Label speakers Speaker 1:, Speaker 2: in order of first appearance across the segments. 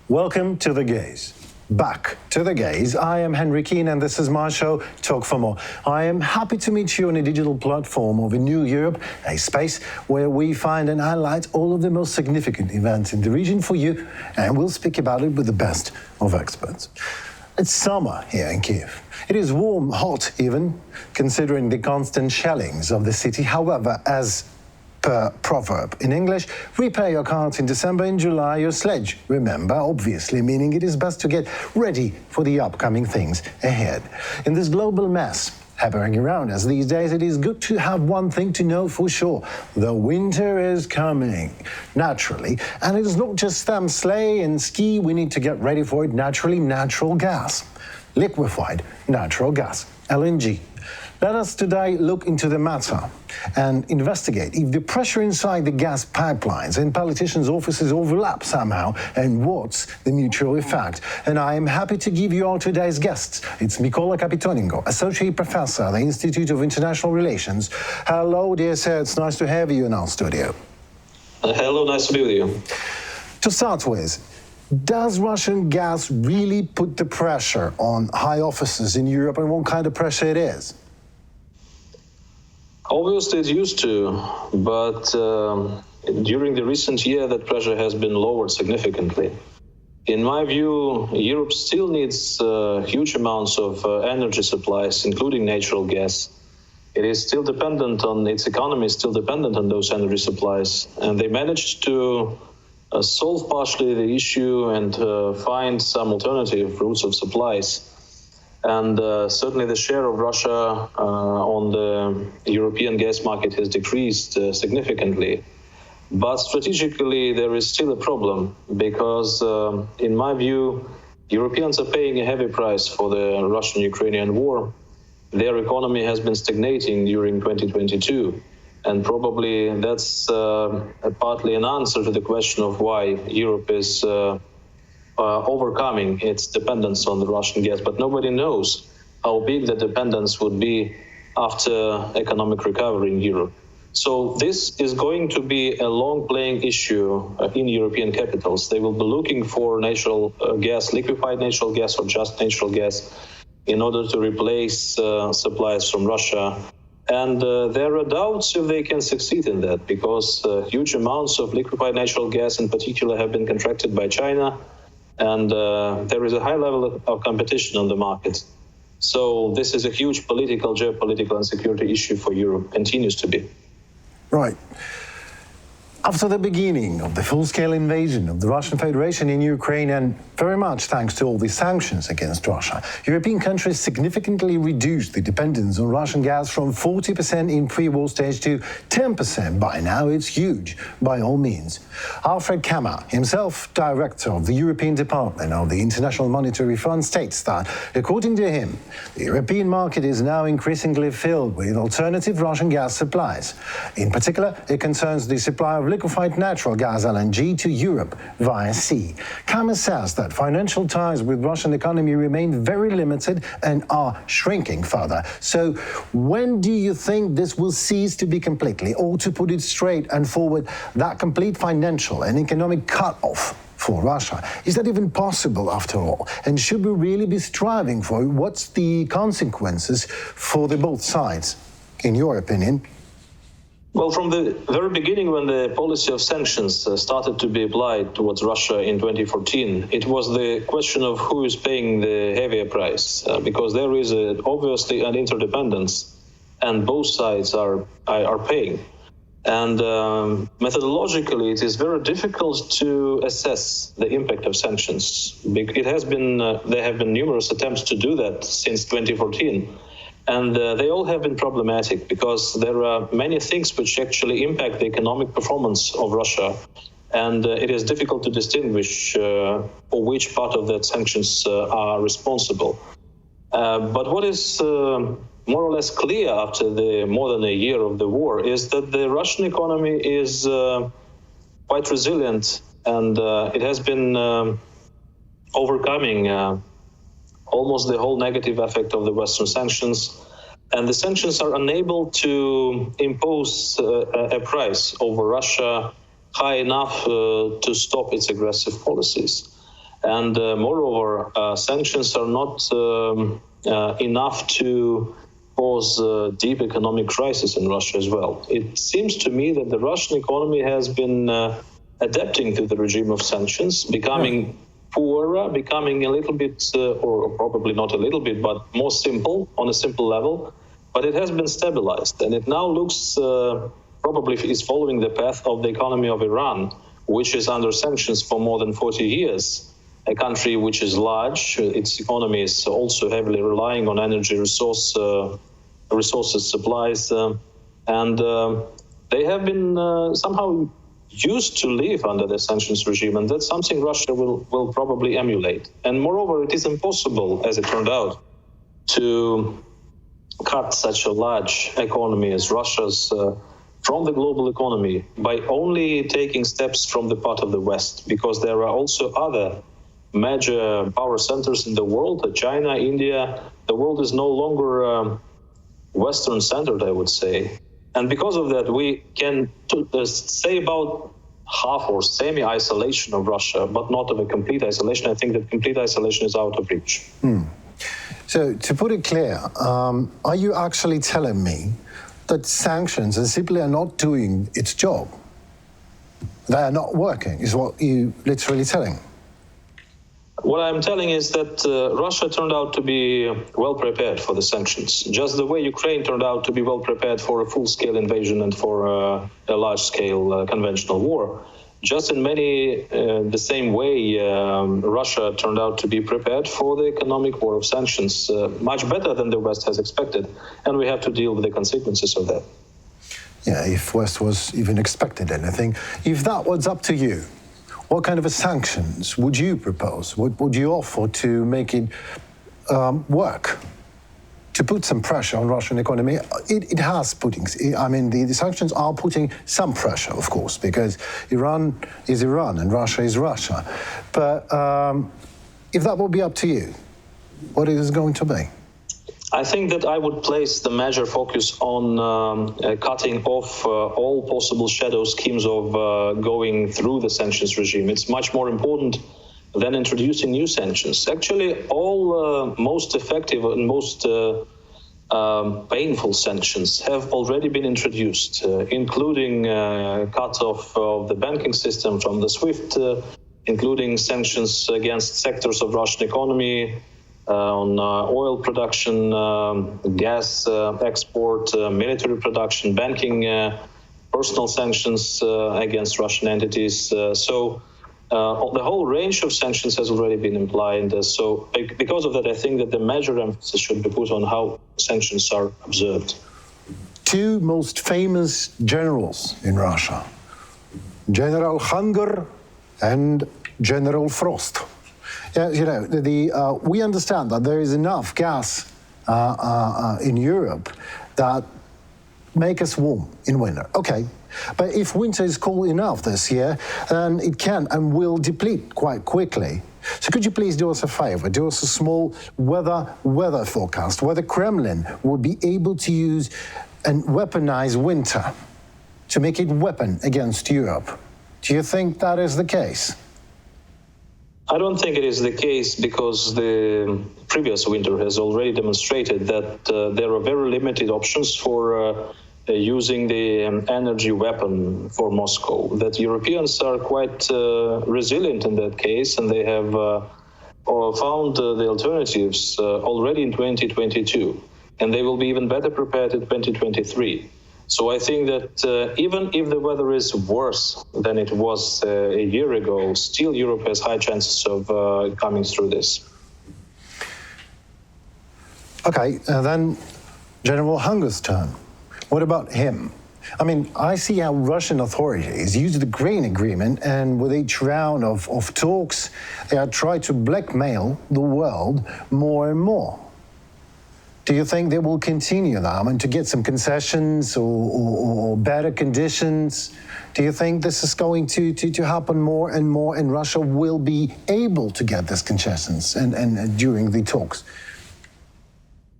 Speaker 1: Welcome to The Gaze. Back to The Gaze. I am Henry Keane and this is my show, Talk for More. I am happy to meet you on a digital platform of a new Europe, a space where we find and highlight all of the most significant events in the region for you, and we'll speak about it with the best of experts. It's summer here in Kiev. It is warm, hot even, considering the constant shellings of the city. However, as per proverb in English, repair your cards in December, in July your sledge. Remember, obviously, meaning it is best to get ready for the upcoming things ahead. In this global mess happening around us these days, it is good to have one thing to know for sure. The winter is coming, naturally. And it is not just sleigh and ski, we need to get ready for it naturally. Natural gas, liquefied natural gas, LNG. Let us today look into the matter and investigate if the pressure inside the gas pipelines and politicians' offices overlap somehow, and what's the mutual effect. And I am happy to give you all today's guests. It's Mykola Kapitonenko, Associate Professor at the Institute of International Relations. Hello, dear sir, it's nice to have you in our studio.
Speaker 2: Hello, nice to be with you.
Speaker 1: To start with, does Russian gas really put the pressure on high offices in Europe, and what kind of pressure it is?
Speaker 2: Obviously, it used to, but during the recent year, that pressure has been lowered significantly. In my view, Europe still needs huge amounts of energy supplies, including natural gas. It is still dependent on, its economy is still dependent on those energy supplies, and they managed to solve partially the issue and find some alternative routes of supplies. And certainly the share of Russia on the European gas market has decreased significantly. But strategically, there is still a problem because, in my view, Europeans are paying a heavy price for the Russian-Ukrainian war. Their economy has been stagnating during 2022. And probably that's partly an answer to the question of why Europe is overcoming its dependence on the Russian gas, but nobody knows how big the dependence would be after economic recovery in Europe. So this is going to be a long-playing issue in European capitals. They will be looking for natural gas, liquefied natural gas or just natural gas in order to replace supplies from Russia. And there are doubts if they can succeed in that because huge amounts of liquefied natural gas in particular have been contracted by China. And there is a high level of competition on the market. So this is a huge political, geopolitical and security issue for Europe, continues to be.
Speaker 1: Right. After the beginning of the full-scale invasion of the Russian Federation in Ukraine, and very much thanks to all the sanctions against Russia, European countries significantly reduced the dependence on Russian gas from 40% in pre-war stage to 10% by now. It's huge, by all means. Alfred Kammer, himself director of the European Department of the International Monetary Fund, states that, according to him, the European market is now increasingly filled with alternative Russian gas supplies. In particular, it concerns the supply of liquefied natural gas LNG to Europe via sea. Kammer says that financial ties with Russian economy remain very limited and are shrinking further. So when do you think this will cease to be completely, or to put it straight and forward, that complete financial and economic cut-off for Russia? Is that even possible after all? And should we really be striving for it? What's the consequences for the both sides, in your opinion?
Speaker 2: Well, from the very beginning, when the policy of sanctions started to be applied towards Russia in 2014, it was the question of who is paying the heavier price, because there is obviously an interdependence, and both sides are paying. And methodologically, it is very difficult to assess the impact of sanctions. It has been there have been numerous attempts to do that since 2014. And they all have been problematic because there are many things which actually impact the economic performance of Russia. And it is difficult to distinguish for which part of that sanctions are responsible. But what is more or less clear after the more than a year of the war is that the Russian economy is quite resilient, and it has been overcoming almost the whole negative effect of the Western sanctions. And the sanctions are unable to impose a price over Russia high enough to stop its aggressive policies. And moreover, sanctions are not enough to cause a deep economic crisis in Russia as well. It seems to me that the Russian economy has been adapting to the regime of sanctions, becoming poorer, becoming a little bit, or probably not a little bit, but more simple, on a simple level. But it has been stabilized, and it now looks probably is following the path of the economy of Iran, which is under sanctions for more than 40 years. A country which is large, its economy is also heavily relying on energy resources, supplies, and they have been somehow used to live under the sanctions regime, and that's something Russia will probably emulate. And moreover, it is impossible, as it turned out, to cut such a large economy as Russia's from the global economy by only taking steps from the part of the West, because there are also other major power centers in the world, China, India. The world is no longer Western-centered, I would say. And because of that, we can say about half or semi-isolation of Russia, but not of a complete isolation. I think that complete isolation is out of reach.
Speaker 1: So, to put it clear, are you actually telling me that sanctions simply are not doing its job? They are not working, is what you literally telling?
Speaker 2: What I'm telling is that Russia turned out to be well prepared for the sanctions, just the way Ukraine turned out to be well prepared for a full-scale invasion and for a large-scale conventional war. Just in the same way, Russia turned out to be prepared for the economic war of sanctions much better than the West has expected, and we have to deal with the consequences of that.
Speaker 1: Yeah, if West was even expected anything. If that was up to you, what kind of sanctions would you propose? What would you offer to make it work? To put some pressure on Russian economy? It has putting, I mean, the sanctions are putting some pressure, of course, because Iran is Iran and Russia is Russia. But if that would be up to you, what is it going to be?
Speaker 2: I think that I would place the major focus on cutting off all possible shadow schemes of going through the sanctions regime. It's much more important than introducing new sanctions. Actually, all most effective and most painful sanctions have already been introduced, including cut off of the banking system from the SWIFT, including sanctions against sectors of Russian economy, on oil production, gas export, military production, banking, personal sanctions against Russian entities. So the whole range of sanctions has already been implied. So because of that, I think that the major emphasis should be put on how sanctions are observed.
Speaker 1: Two most famous generals in Russia, General Hunger and General Frost. Yeah, you know, we understand that there is enough gas in Europe that make us warm in winter. Okay, but if winter is cold enough this year, then it can and will deplete quite quickly. So could you please do us a favor, do us a small weather forecast, whether Kremlin will be able to use and weaponize winter to make it weapon against Europe? Do you think that is the case?
Speaker 2: I don't think it is the case, because the previous winter has already demonstrated that there are very limited options for using the energy weapon for Moscow, that Europeans are quite resilient in that case, and they have found the alternatives already in 2022, and they will be even better prepared in 2023. So I think that even if the weather is worse than it was a year ago, still Europe has high chances of coming through this. Okay,
Speaker 1: then General Hunger's turn. What about him? I mean, I see how Russian authorities use the grain agreement, and with each round of talks, they are trying to blackmail the world more and more. Do you think they will continue that and to get some concessions or better conditions? Do you think this is going to happen more and more, and Russia will be able to get these concessions and during the talks?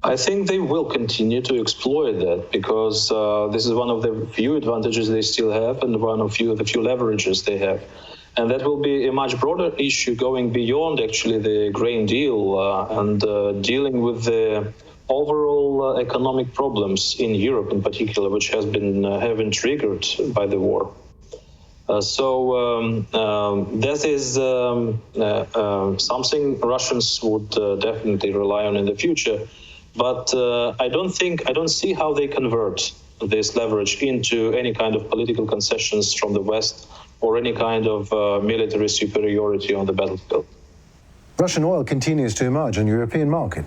Speaker 2: I think they will continue to exploit that, because this is one of the few advantages they still have, and one of the few leverages they have. And that will be a much broader issue going beyond actually the grain deal and dealing with the overall economic problems in Europe in particular, which have been triggered by the war. So that is something Russians would definitely rely on in the future. But I don't see how they convert this leverage into any kind of political concessions from the West or any kind of military superiority on the battlefield.
Speaker 1: Russian oil continues to emerge on the European market.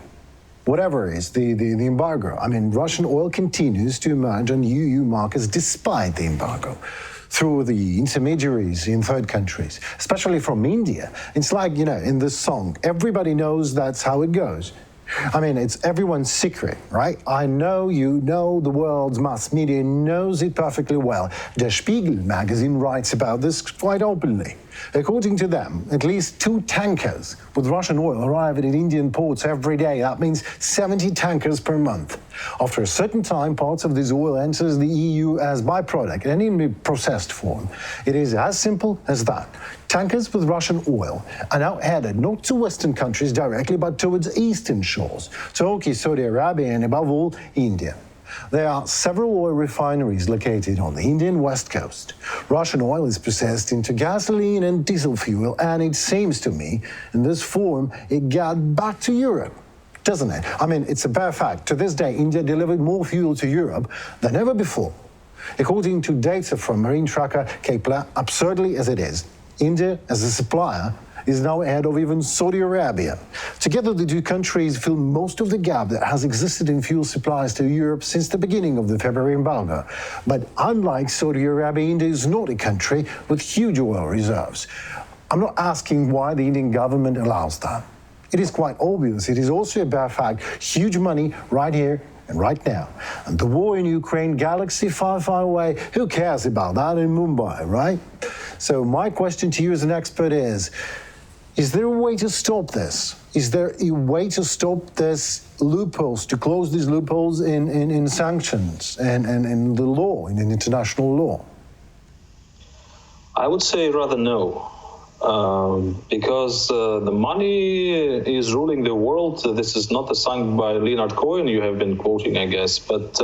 Speaker 1: Whatever is the embargo. I mean, Russian oil continues to emerge on EU markets despite the embargo, through the intermediaries in third countries, especially from India. It's like, in this song, everybody knows that's how it goes. I mean, it's everyone's secret, right? I know, the world's mass media knows it perfectly well. Der Spiegel magazine writes about this quite openly. According to them, at least 2 tankers with Russian oil arrive at Indian ports every day. That means 70 tankers per month. After a certain time, parts of this oil enters the EU as byproduct and in processed form. It is as simple as that. Tankers with Russian oil are now headed not to Western countries directly, but towards eastern shores, Turkey, Saudi Arabia, and above all, India. There are several oil refineries located on the Indian west coast. Russian oil is processed into gasoline and diesel fuel, and it seems to me, in this form, it got back to Europe, doesn't it? I mean, it's a bare fact. To this day, India delivered more fuel to Europe than ever before. According to data from marine tracker Kepler, absurdly as it is, India, as a supplier, is now ahead of even Saudi Arabia. Together, the 2 countries fill most of the gap that has existed in fuel supplies to Europe since the beginning of the February embargo. But unlike Saudi Arabia, India is not a country with huge oil reserves. I'm not asking why the Indian government allows that. It is quite obvious. It is also a bare fact. Huge money right here and right now. And the war in Ukraine, galaxy far, far away, who cares about that in Mumbai, right? So my question to you as an expert is there a way to stop this? Is there a way to stop this loopholes, to close these loopholes in sanctions and in the law, in international law?
Speaker 2: I would say rather no. Because the money is ruling the world. This is not a song by Leonard Cohen you have been quoting, I guess, but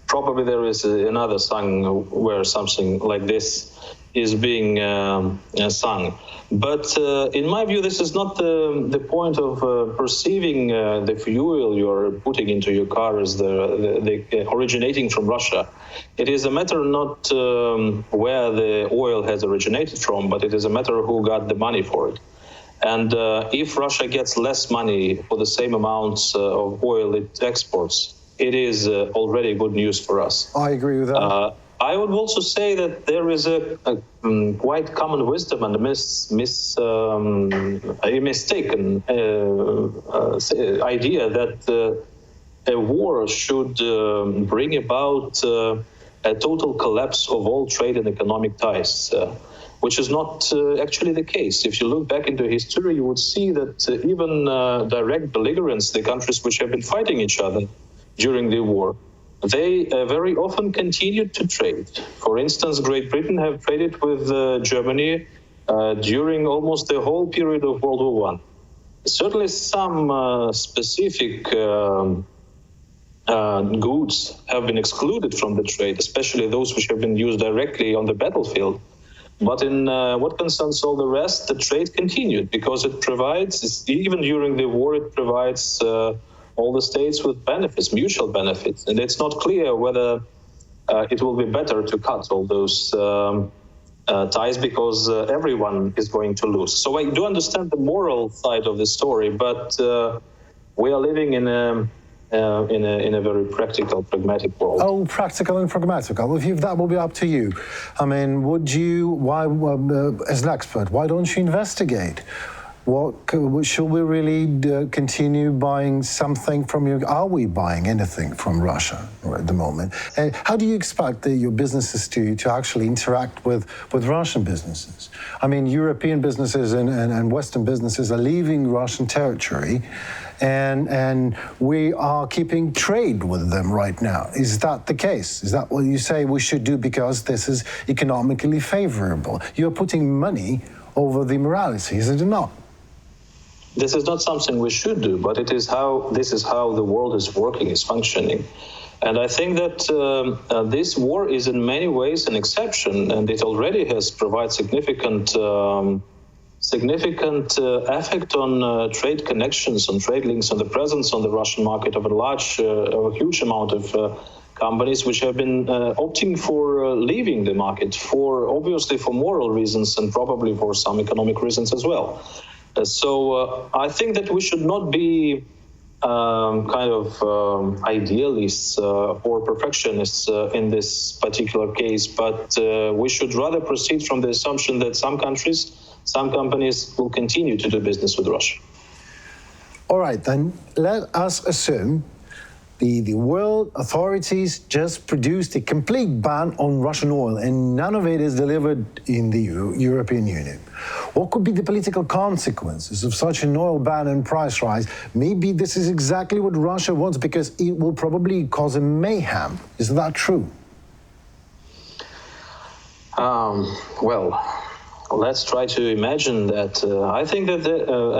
Speaker 2: probably there is another song where something like this is being sung. But in my view, this is not the point of perceiving the fuel you're putting into your car as the originating from Russia. It is a matter not where the oil has originated from, but it is a matter of who got the money for it. And if Russia gets less money for the same amounts of oil it exports, it is already good news for us.
Speaker 1: I agree with that.
Speaker 2: I would also say that there is a quite common wisdom and a mistaken idea that a war should bring about a total collapse of all trade and economic ties, which is not actually the case. If you look back into history, you would see that even direct belligerents, the countries which have been fighting each other during the war, they very often continued to trade. For instance, Great Britain have traded with Germany during almost the whole period of World War I. Certainly some specific goods have been excluded from the trade, especially those which have been used directly on the battlefield. But in what concerns all the rest, the trade continued because it provides, even during the war, it provides all the states with benefits, mutual benefits. And it's not clear whether it will be better to cut all those ties because everyone is going to lose. So I do understand the moral side of the story, but we are living in a very practical, pragmatic world.
Speaker 1: Oh, practical and pragmatic. If that will be up to you. I mean, why, as an expert, why don't you investigate? Should we really continue buying something from you? Are we buying anything from Russia at the moment? And how do you expect your businesses to actually interact with Russian businesses? I mean, European businesses and Western businesses are leaving Russian territory and we are keeping trade with them right now. Is that the case? Is that what you say we should do because this is economically favorable? You're putting money over the morality, is it not?
Speaker 2: This is not something we should do, but this is how the world is working, is functioning. And I think that this war is in many ways an exception, and it already has provided significant effect on trade connections, on trade links, on the presence on the Russian market of a huge amount of companies which have been opting for leaving the market, obviously for moral reasons and probably for some economic reasons as well. So I think that we should not be idealists or perfectionists in this particular case, but we should rather proceed from the assumption that some companies will continue to do business with Russia.
Speaker 1: All right, then let us assume the world authorities just produced a complete ban on Russian oil and none of it is delivered in the European Union. What could be the political consequences of such an oil ban and price rise? Maybe this is exactly what Russia wants because it will probably cause a mayhem. Is that true?
Speaker 2: Let's try to imagine that. I think that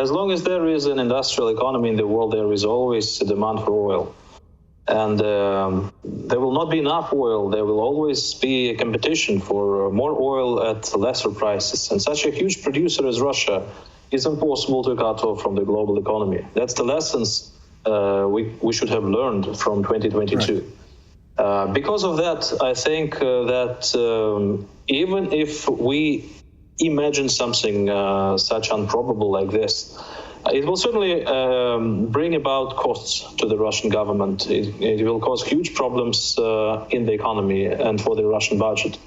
Speaker 2: as long as there is an industrial economy in the world, there is always a demand for oil. And there will not be enough oil. There will always be a competition for more oil at lesser prices. And such a huge producer as Russia is impossible to cut off from the global economy. That's the lessons we should have learned from 2022. Right. Because of that, I think that even if we imagine something such improbable like this, it will certainly bring about costs to the Russian government. It will cause huge problems in the economy and for the Russian budget.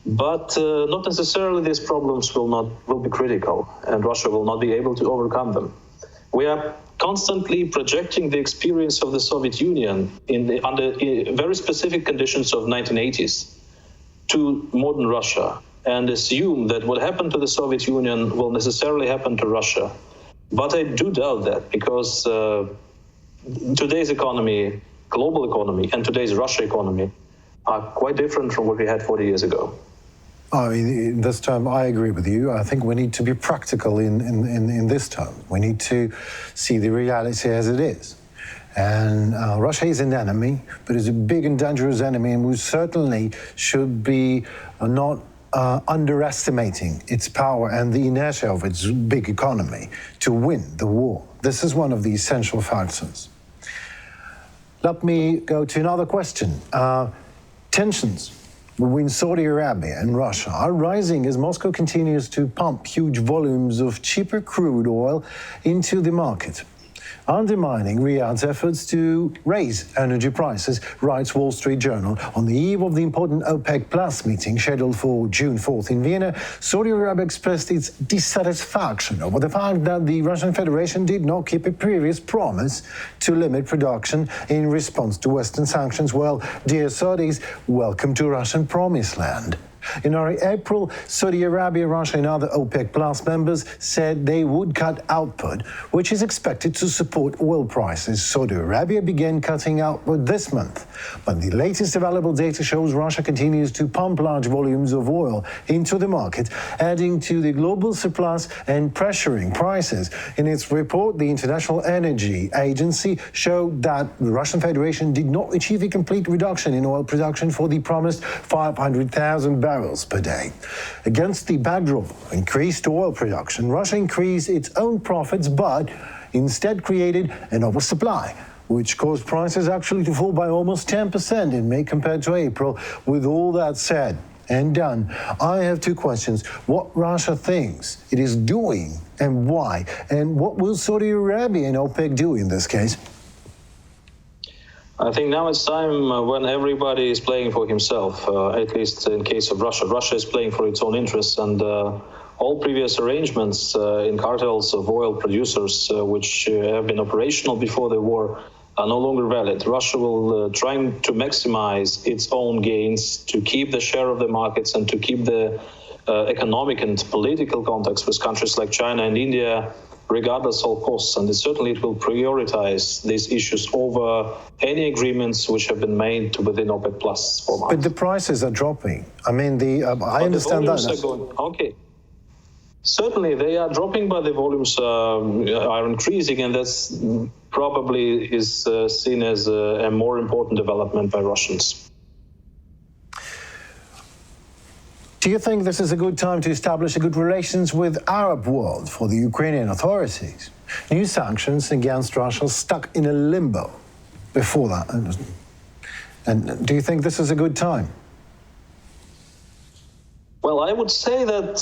Speaker 2: But not necessarily these problems will be critical, and Russia will not be able to overcome them. We are constantly projecting the experience of the Soviet Union under very specific conditions of 1980s to modern Russia, and assume that what happened to the Soviet Union will necessarily happen to Russia. But I do doubt that, because today's economy, global economy, and today's Russia economy are quite different from what we had 40 years ago.
Speaker 1: In this term, I agree with you. I think we need to be practical in this term. We need to see the reality as it is. And Russia is an enemy, but it's a big and dangerous enemy, and we certainly should be not underestimating its power and the inertia of its big economy to win the war. This is one of the essential factors. Let me go to another question. Tensions between Saudi Arabia and Russia are rising as Moscow continues to pump huge volumes of cheaper crude oil into the market, undermining Riyadh's efforts to raise energy prices, writes Wall Street Journal. On the eve of the important OPEC Plus meeting scheduled for June 4th in Vienna, Saudi Arabia expressed its dissatisfaction over the fact that the Russian Federation did not keep a previous promise to limit production in response to Western sanctions. Well, dear Saudis, welcome to Russian promised land. In early April, Saudi Arabia, Russia and other OPEC Plus members said they would cut output, which is expected to support oil prices. Saudi Arabia began cutting output this month, but the latest available data shows Russia continues to pump large volumes of oil into the market, adding to the global surplus and pressuring prices. In its report, the International Energy Agency showed that the Russian Federation did not achieve a complete reduction in oil production for the promised 500,000 barrels per day. Against the backdrop of increased oil production, Russia increased its own profits, but instead created an oversupply, which caused prices actually to fall by almost 10% in May compared to April. With all that said and done, I have two questions. What Russia thinks it is doing and why? And what will Saudi Arabia and OPEC do in this case?
Speaker 2: I think now it's time when everybody is playing for himself, at least in case of Russia. Russia is playing for its own interests, and all previous arrangements in cartels of oil producers, which have been operational before the war, are no longer valid. Russia will try to maximize its own gains, to keep the share of the markets and to keep the economic and political contacts with countries like China and India regardless of costs, and certainly it will prioritize these issues over any agreements which have been made within OPEC Plus format.
Speaker 1: But the prices are dropping. I mean, I understand that.
Speaker 2: Okay. Certainly, they are dropping, but the volumes are increasing, and that's probably is seen as a more important development by Russians.
Speaker 1: Do you think this is a good time to establish a good relations with Arab world for the Ukrainian authorities? New sanctions against Russia stuck in a limbo before that. And do you think this is a good time?
Speaker 2: Well, I would say that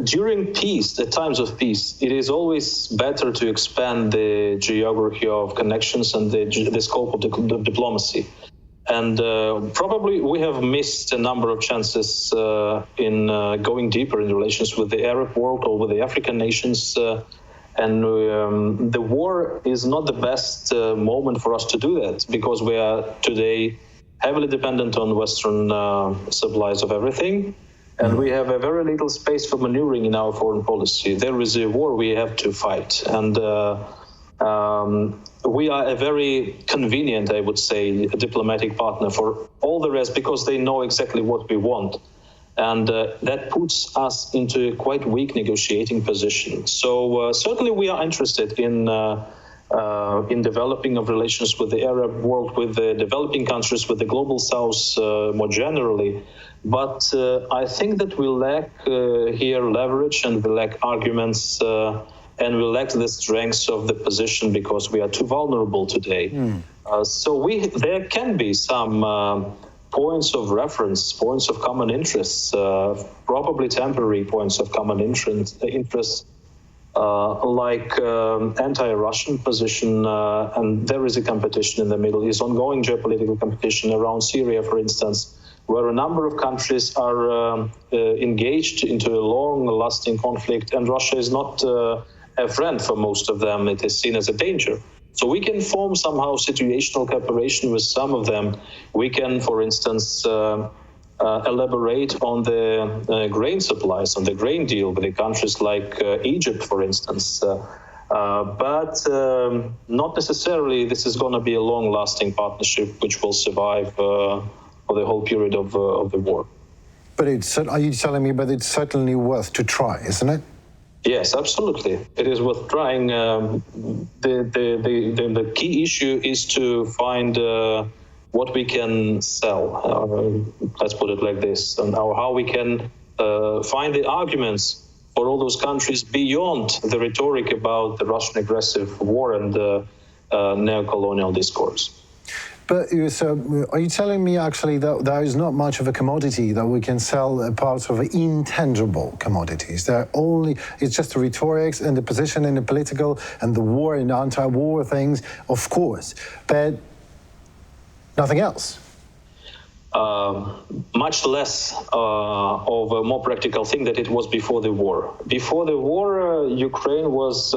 Speaker 2: during peace, at times of peace, it is always better to expand the geography of connections and the scope of the diplomacy. And probably we have missed a number of chances in going deeper in relations with the Arab world or with the African nations. And the war is not the best moment for us to do that, because we are today heavily dependent on Western supplies of everything. And we have a very little space for maneuvering in our foreign policy. There is a war we have to fight. And we are a very convenient, I would say, diplomatic partner for all the rest, because they know exactly what we want. And that puts us into a quite weak negotiating position. So certainly we are interested in developing of relations with the Arab world, with the developing countries, with the global South more generally. But I think that we lack here leverage, and we lack arguments, and we lack the strengths of the position, because we are too vulnerable today. So there can be some points of reference, points of common interests, probably temporary points of common interests, like anti-Russian position, and there is a competition in the Middle East, ongoing geopolitical competition around Syria, for instance, where a number of countries are engaged into a long-lasting conflict, and Russia is not a friend for most of them. It is seen as a danger. So we can form somehow situational cooperation with some of them. We can, for instance, elaborate on the grain supplies, on the grain deal with the countries like Egypt, for instance. But not necessarily this is going to be a long-lasting partnership which will survive for the whole period of the war.
Speaker 1: But are you telling me, but it's certainly worth to try, isn't it?
Speaker 2: Yes, absolutely. It is worth trying. The key issue is to find what we can sell, let's put it like this, and how we can find the arguments for all those countries beyond the rhetoric about the Russian aggressive war and neo-colonial discourse.
Speaker 1: But so are you telling me actually that there is not much of a commodity that we can sell parts of intangible commodities? It's just the rhetorics and the position in the political and the war and anti-war things, of course, but nothing else.
Speaker 2: Much less of a more practical thing that it was before the war. Before the war, Ukraine was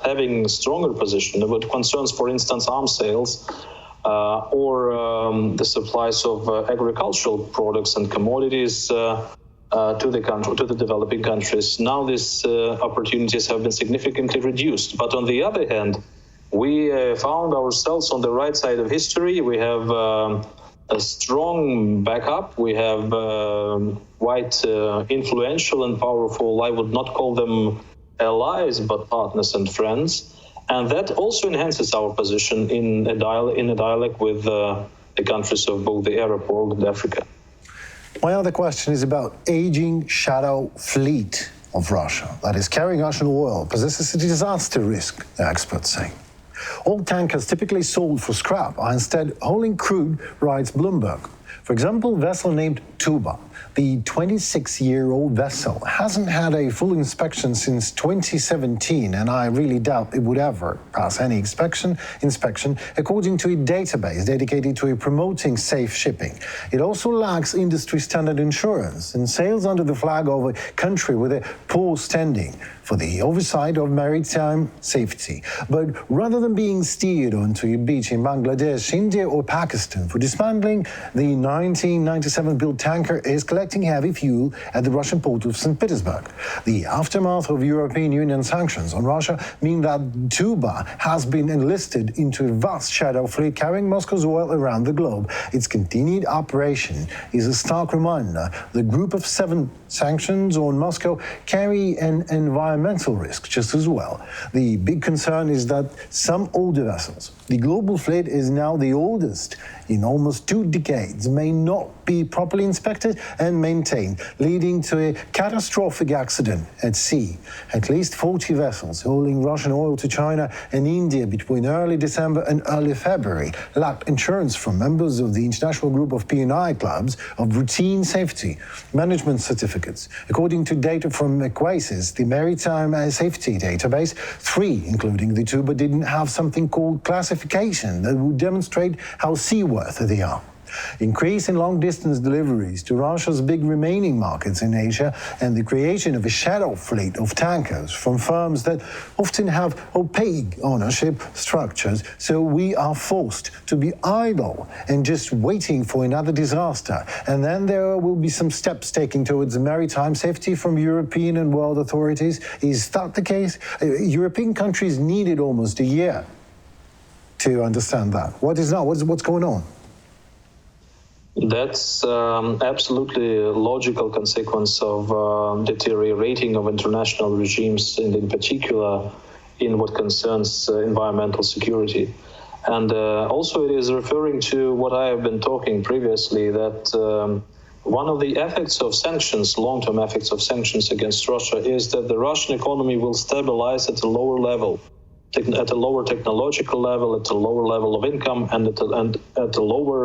Speaker 2: having stronger position. There were concerns, for instance, arms sales, or the supplies of agricultural products and commodities to the country, to the developing countries. Now these opportunities have been significantly reduced. But on the other hand, we found ourselves on the right side of history. We have a strong backup. We have quite influential and powerful, I would not call them allies, but partners and friends. And that also enhances our position in a dialogue with the countries of both the Arab world and Africa.
Speaker 1: My other question is about aging shadow fleet of Russia that is carrying Russian oil, possesses a disaster risk, the experts say. All tankers typically sold for scrap are instead hauling crude, writes Bloomberg. For example, a vessel named Tuba, the 26-year-old vessel, hasn't had a full inspection since 2017, and I really doubt it would ever pass any inspection, according to a database dedicated to promoting safe shipping. It also lacks industry-standard insurance and sails under the flag of a country with a poor standing for the oversight of maritime safety. But rather than being steered onto a beach in Bangladesh, India or Pakistan for dismantling, the 1997-built tanker is collecting heavy fuel at the Russian port of St. Petersburg. The aftermath of European Union sanctions on Russia mean that Tuba has been enlisted into a vast shadow fleet carrying Moscow's oil around the globe. Its continued operation is a stark reminder the group of 7 sanctions on Moscow carry an environmental risk just as well. The big concern is that some older vessels, the global fleet is now the oldest in almost 2 decades, may not be properly inspected and maintained, leading to a catastrophic accident at sea. At least 40 vessels hauling Russian oil to China and India between early December and early February lacked insurance from members of the international group of P&I clubs of routine safety management certificates. According to data from Equasis, the maritime safety database, 3, including the Tuba, didn't have something called classification that would demonstrate how seaworthy they are. Increase in long-distance deliveries to Russia's big remaining markets in Asia and the creation of a shadow fleet of tankers from firms that often have opaque ownership structures, so we are forced to be idle and just waiting for another disaster. And then there will be some steps taken towards maritime safety from European and world authorities. Is that the case? European countries needed almost a year to understand that. What is now? What's going on?
Speaker 2: That's absolutely a logical consequence of deteriorating of international regimes, and in particular in what concerns environmental security. And also it is referring to what I have been talking previously, that one of the effects of sanctions, long-term effects of sanctions against Russia, is that the Russian economy will stabilize at a lower level, at a lower technological level, at a lower level of income, and at a lower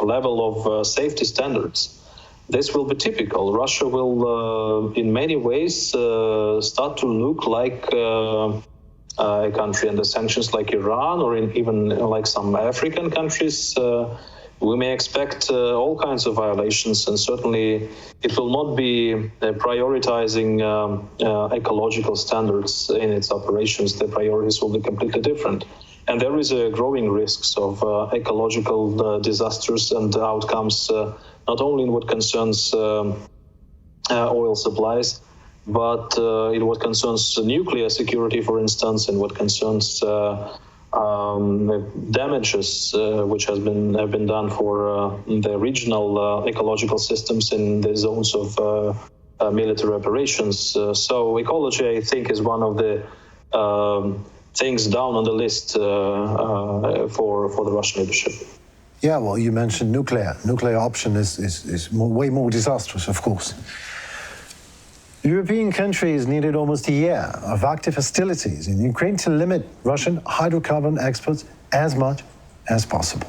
Speaker 2: level of safety standards. This will be typical. Russia will, in many ways, start to look like a country under sanctions like Iran, or even like some African countries. We may expect all kinds of violations, and certainly it will not be prioritizing ecological standards in its operations. The priorities will be completely different. And there is a growing risks of ecological disasters and outcomes, not only in what concerns oil supplies, but in what concerns nuclear security, for instance, in what concerns damages which have been done for the regional ecological systems in the zones of military operations. So ecology, I think, is one of the things down on the list for the Russian leadership.
Speaker 1: Yeah, well, you mentioned nuclear. Nuclear option is way more disastrous, of course. European countries needed almost a year of active hostilities in Ukraine to limit Russian hydrocarbon exports as much as possible.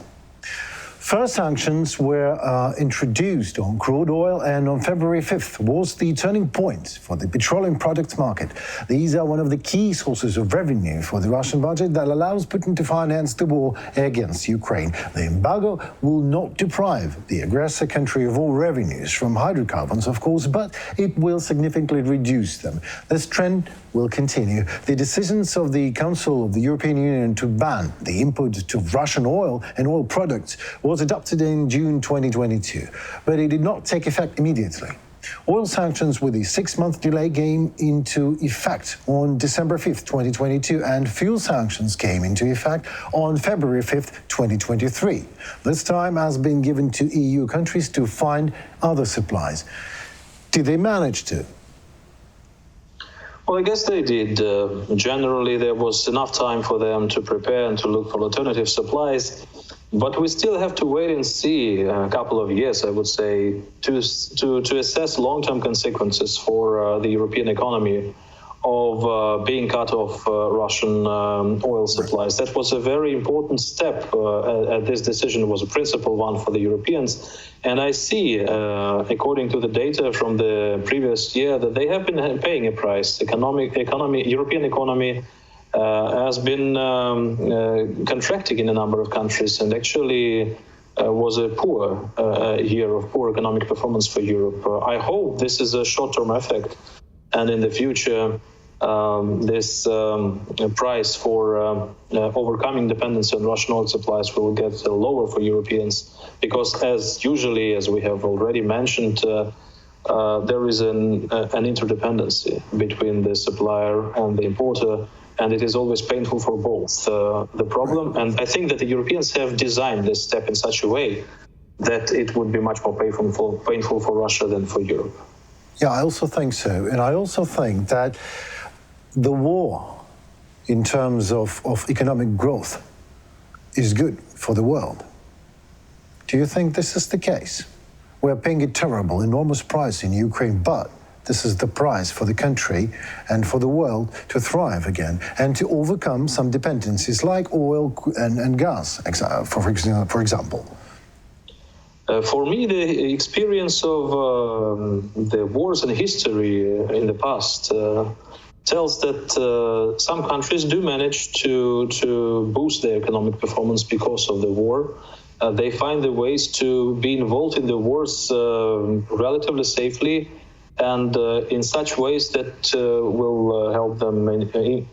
Speaker 1: First sanctions were introduced on crude oil, and on February 5th was the turning point for the petroleum products market. These are one of the key sources of revenue for the Russian budget that allows Putin to finance the war against Ukraine. The embargo will not deprive the aggressor country of all revenues from hydrocarbons, of course, but it will significantly reduce them. This trend will continue. The decisions of the Council of the European Union to ban the import to Russian oil and oil products was adopted in June 2022, but it did not take effect immediately. Oil sanctions with a 6-month delay came into effect on December 5th, 2022, and fuel sanctions came into effect on February 5th, 2023. This time has been given to EU countries to find other supplies. Did they manage to?
Speaker 2: Well, I guess they did. Generally, there was enough time for them to prepare and to look for alternative supplies. But we still have to wait and see a couple of years, I would say, to assess long-term consequences for the European economy of being cut off Russian oil supplies. That was a very important step. This decision was a principal one for the Europeans. And I see, according to the data from the previous year, that they have been paying a price. European economy has been contracting in a number of countries, and actually was a poor year of poor economic performance for Europe. I hope this is a short-term effect, and in the future this price for overcoming dependency on Russian oil supplies will get lower for Europeans, because as we have already mentioned, there is an interdependency between the supplier and the importer, and it is always painful for both. The problem, and I think that the Europeans have designed this step in such a way that it would be much more painful for Russia than for Europe.
Speaker 1: Yeah, I also think so. And I also think that the war, in terms of economic growth, is good for the world. Do you think this is the case? We're paying a terrible, enormous price in Ukraine, but this is the price for the country and for the world to thrive again and to overcome some dependencies like oil and gas, for example.
Speaker 2: For me, the experience of the wars in history in the past tells that some countries do manage to boost their economic performance because of the war. They find the ways to be involved in the wars relatively safely and in such ways that will help them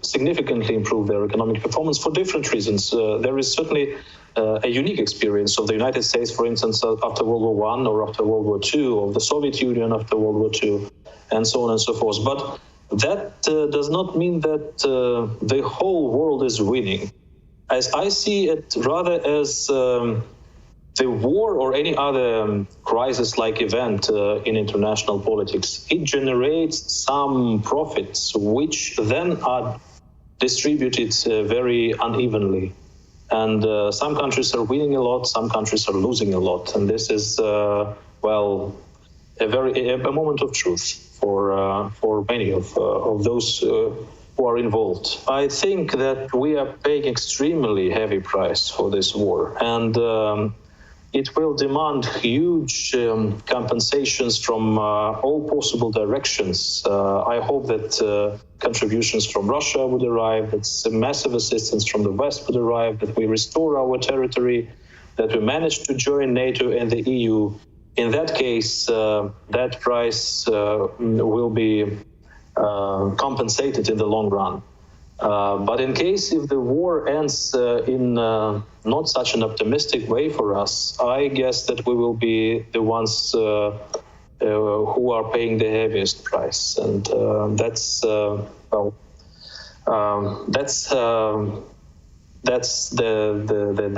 Speaker 2: significantly improve their economic performance for different reasons. There is certainly a unique experience of the United States, for instance, after World War I or after World War II, of the Soviet Union after World War II, and so on and so forth. But that does not mean that the whole world is winning. As I see it rather as the war or any other crisis-like event in international politics, it generates some profits which then are distributed very unevenly. And some countries are winning a lot, some countries are losing a lot. And this is, a moment of truth for many of those who are involved. I think that we are paying extremely heavy price for this war. And it will demand huge compensations from all possible directions. I hope that contributions from Russia would arrive, that massive assistance from the West would arrive, that we restore our territory, that we manage to join NATO and the EU. In that case, that price will be compensated in the long run. But in case if the war ends in not such an optimistic way for us, I guess that we will be the ones who are paying the heaviest price, and that's the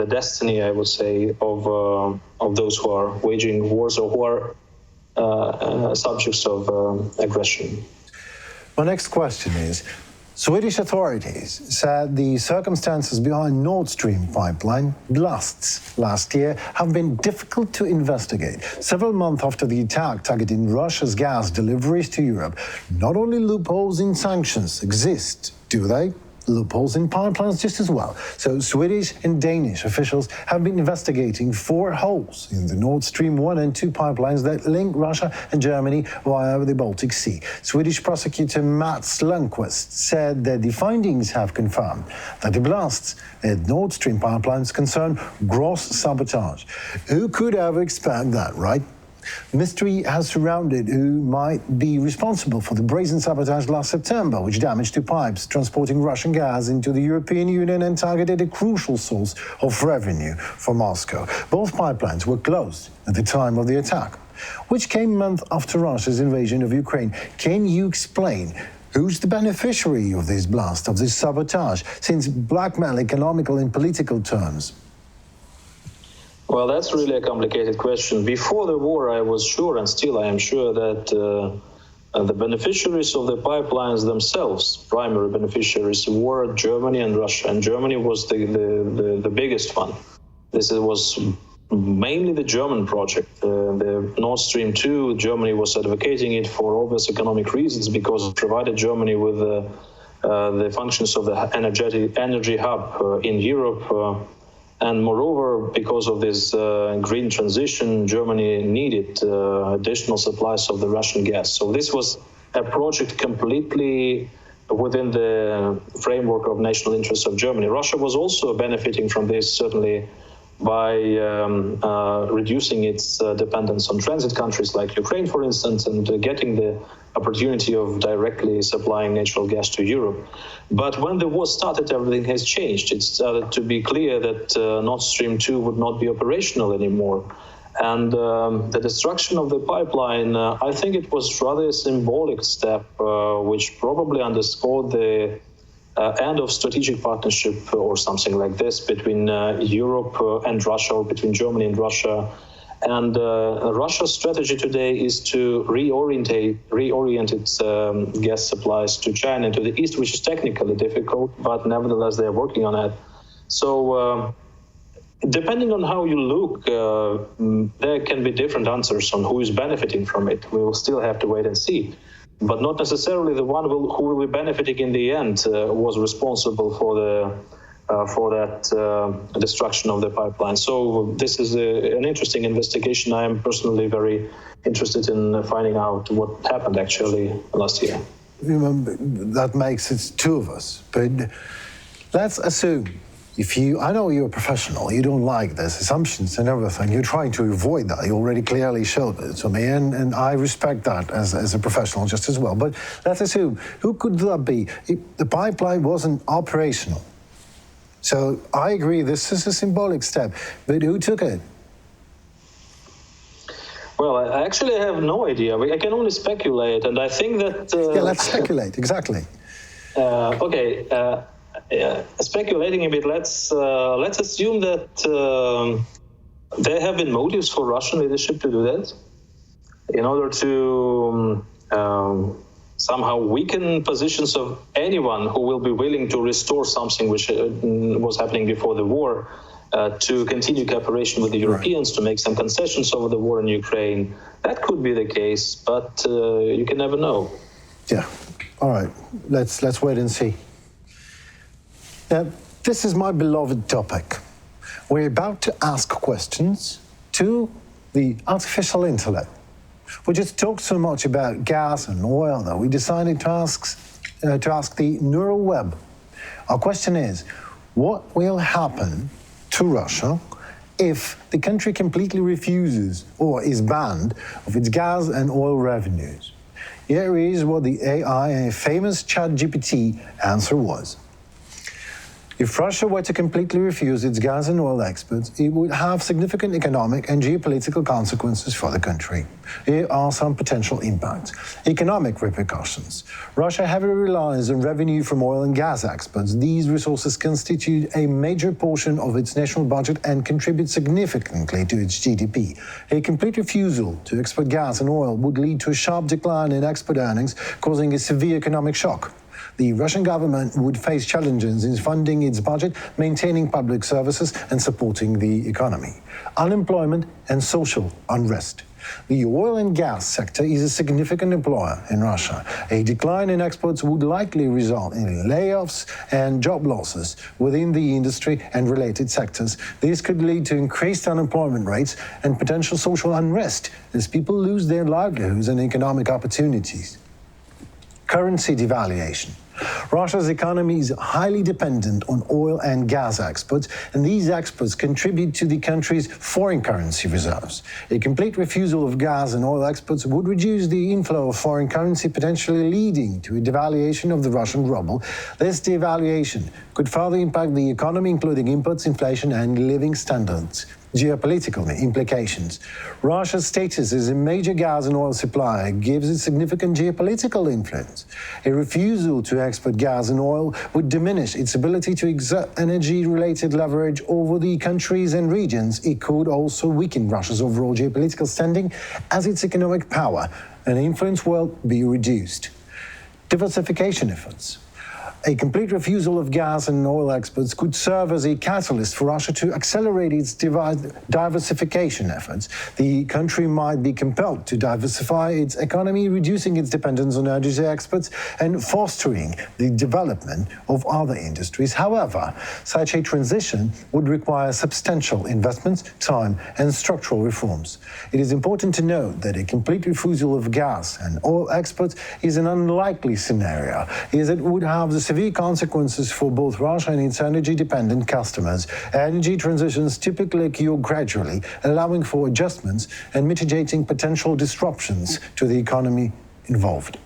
Speaker 2: destiny, I would say, of those who are waging wars or who are subjects of aggression.
Speaker 1: My next question is, Swedish authorities said the circumstances behind Nord Stream pipeline blasts last year have been difficult to investigate. Several months after the attack targeting Russia's gas deliveries to Europe, not only loopholes in sanctions exist, do they? Loopholes in pipelines just as well. So Swedish and Danish officials have been investigating 4 holes in the Nord Stream 1 and 2 pipelines that link Russia and Germany via the Baltic Sea. Swedish prosecutor Mats Lundqvist said that the findings have confirmed that the blasts at Nord Stream pipelines concern gross sabotage. Who could ever expect that, right? Mystery has surrounded who might be responsible for the brazen sabotage last September, which damaged 2 pipes transporting Russian gas into the European Union and targeted a crucial source of revenue for Moscow. Both pipelines were closed at the time of the attack, which came a month after Russia's invasion of Ukraine. Can you explain who's the beneficiary of this blast, of this sabotage, since blackmail economical and political terms?
Speaker 2: Well, that's really a complicated question. Before the war, I was sure, and still I am sure, that the beneficiaries of the pipelines themselves, primary beneficiaries, were Germany and Russia. And Germany was the biggest one. This was mainly the German project. The Nord Stream 2, Germany was advocating it for obvious economic reasons because it provided Germany with the functions of the energy hub in Europe. And moreover, because of this green transition, Germany needed additional supplies of the Russian gas. So this was a project completely within the framework of national interests of Germany. Russia was also benefiting from this, certainly by reducing its dependence on transit countries like Ukraine, for instance, and getting the opportunity of directly supplying natural gas to Europe. But when the war started, everything has changed. It started to be clear that Nord Stream 2 would not be operational anymore. And the destruction of the pipeline, I think it was rather a symbolic step, which probably underscored the end of strategic partnership or something like this between Europe and Russia, or between Germany and Russia. And Russia's strategy today is to reorient its gas supplies to China and to the east, which is technically difficult, but nevertheless they're working on it. So depending on how you look, there can be different answers on who is benefiting from it. We will still have to wait and see. But not necessarily the one who will be benefiting in the end was responsible for that destruction of the pipeline. So this is an interesting investigation. I am personally very interested in finding out what happened actually last year.
Speaker 1: Remember, that makes it two of us, but let's assume I know you're a professional, you don't like this, assumptions and everything, you're trying to avoid that, you already clearly showed it to me, and I respect that as a professional just as well. But let's assume, who could that be? The pipeline wasn't operational. So I agree, this is a symbolic step, but who took it?
Speaker 2: Well, I actually have no idea. I can only speculate, and I think that...
Speaker 1: Yeah, let's speculate, exactly.
Speaker 2: Speculating a bit, let's assume that there have been motives for Russian leadership to do that in order to somehow weaken positions of anyone who will be willing to restore something which was happening before the war, to continue cooperation with the Europeans, to make some concessions over the war in Ukraine. That could be the case, but you can never know.
Speaker 1: Yeah. All right. Let's wait and see. Now, this is my beloved topic. We're about to ask questions to the artificial intellect. We just talked so much about gas and oil that we decided to ask the neural web. Our question is, what will happen to Russia if the country completely refuses or is banned of its gas and oil revenues? Here is what the AI, a famous ChatGPT answer was. If Russia were to completely refuse its gas and oil exports, it would have significant economic and geopolitical consequences for the country. Here are some potential impacts. Economic repercussions. Russia heavily relies on revenue from oil and gas exports. These resources constitute a major portion of its national budget and contribute significantly to its GDP. A complete refusal to export gas and oil would lead to a sharp decline in export earnings, causing a severe economic shock. The Russian government would face challenges in funding its budget, maintaining public services and supporting the economy. Unemployment and social unrest. The oil and gas sector is a significant employer in Russia. A decline in exports would likely result in layoffs and job losses within the industry and related sectors. This could lead to increased unemployment rates and potential social unrest as people lose their livelihoods and economic opportunities. Currency devaluation. Russia's economy is highly dependent on oil and gas exports, and these exports contribute to the country's foreign currency reserves. A complete refusal of gas and oil exports would reduce the inflow of foreign currency, potentially leading to a devaluation of the Russian ruble. This devaluation could further impact the economy, including imports, inflation, and living standards. Geopolitical implications. Russia's status as a major gas and oil supplier gives it significant geopolitical influence. A refusal to export gas and oil would diminish its ability to exert energy-related leverage over the countries and regions. It could also weaken Russia's overall geopolitical standing as its economic power and influence will be reduced. Diversification efforts. A complete refusal of gas and oil exports could serve as a catalyst for Russia to accelerate its diversification efforts. The country might be compelled to diversify its economy, reducing its dependence on energy exports and fostering the development of other industries. However, such a transition would require substantial investments, time, and structural reforms. It is important to note that a complete refusal of gas and oil exports is an unlikely scenario, as it would have the severe severe consequences for both Russia and its energy-dependent customers. Energy transitions typically occur gradually, allowing for adjustments and mitigating potential disruptions to the economy involved.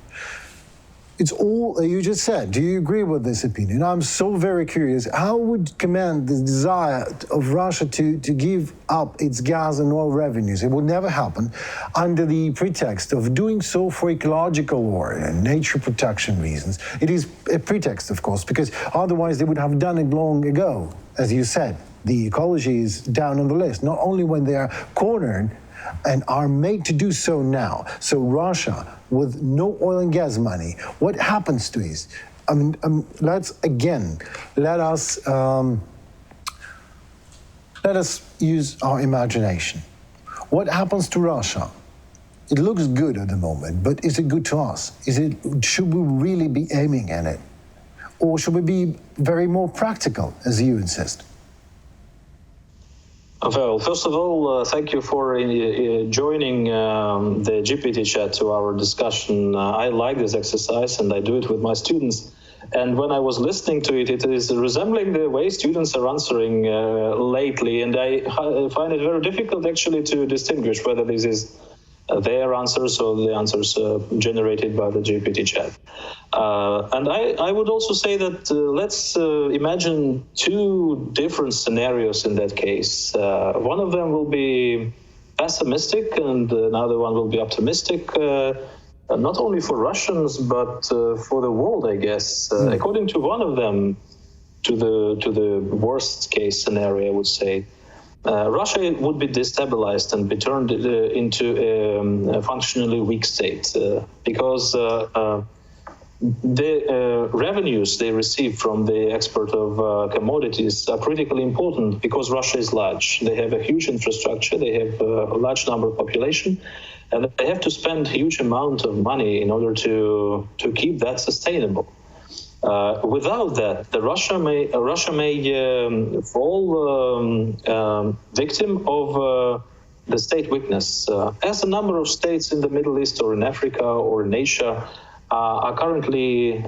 Speaker 1: It's all you just said. Do you agree with this opinion? I'm so very curious. How would command the desire of Russia to give up its gas and oil revenues? It would never happen under the pretext of doing so for ecological or nature protection reasons. It is a pretext, of course, because otherwise they would have done it long ago. As you said, the ecology is down on the list, not only when they are cornered and are made to do so now. So Russia, with no oil and gas money, what happens to it? Let us use our imagination. What happens to Russia? It looks good at the moment, but is it good to us? Should we really be aiming at it? Or should we be very more practical, as you insist?
Speaker 2: Well, first of all, thank you for joining the GPT chat to our discussion. I like this exercise and I do it with my students. And when I was listening to it, it is resembling the way students are answering lately. And I find it very difficult actually to distinguish whether this is their answers or the answers generated by the GPT chat. And I would also say that let's imagine two different scenarios in that case. One of them will be pessimistic and another one will be optimistic, not only for Russians, but for the world, I guess. According to one of them, to the worst case scenario, I would say, Russia would be destabilized and be turned into a functionally weak state because the revenues they receive from the export of commodities are critically important because Russia is large. They have a huge infrastructure, they have a large number of population, and they have to spend a huge amount of money in order to keep that sustainable. Without that, Russia may fall victim of the state weakness, as a number of states in the Middle East or in Africa or in Asia are currently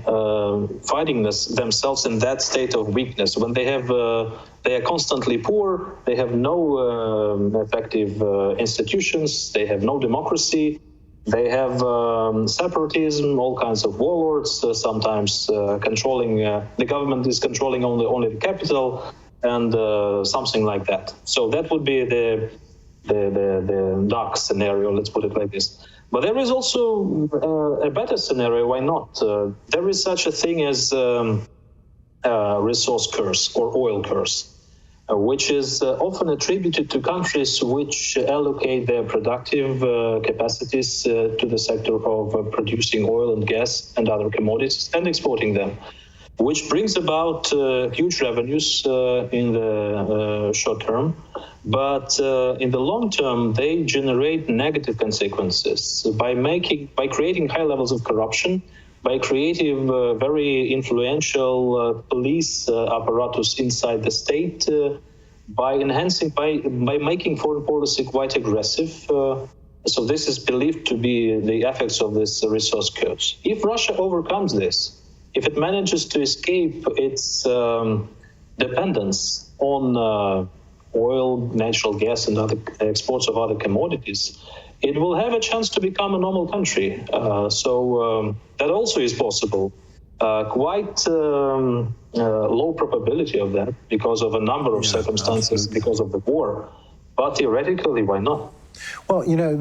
Speaker 2: finding themselves in that state of weakness. When they are constantly poor, they have no effective institutions, they have no democracy. They have separatism, all kinds of warlords, sometimes controlling, the government is controlling only the capital, and something like that. So that would be the dark scenario, let's put it like this. But there is also a better scenario, why not? There is such a thing as resource curse or oil curse, which is often attributed to countries which allocate their productive capacities to the sector of producing oil and gas and other commodities and exporting them, which brings about huge revenues in the short term. But in the long term, they generate negative consequences by creating high levels of corruption, by creating very influential police apparatus inside the state, by making foreign policy quite aggressive. So this is believed to be the effects of this resource curse. If Russia overcomes this, if it manages to escape its dependence on oil, natural gas, and other exports of other commodities, it will have a chance to become a normal country. So that also is possible. Quite low probability of that because of a number of circumstances, because of the war. But theoretically, why not?
Speaker 1: Well, you know,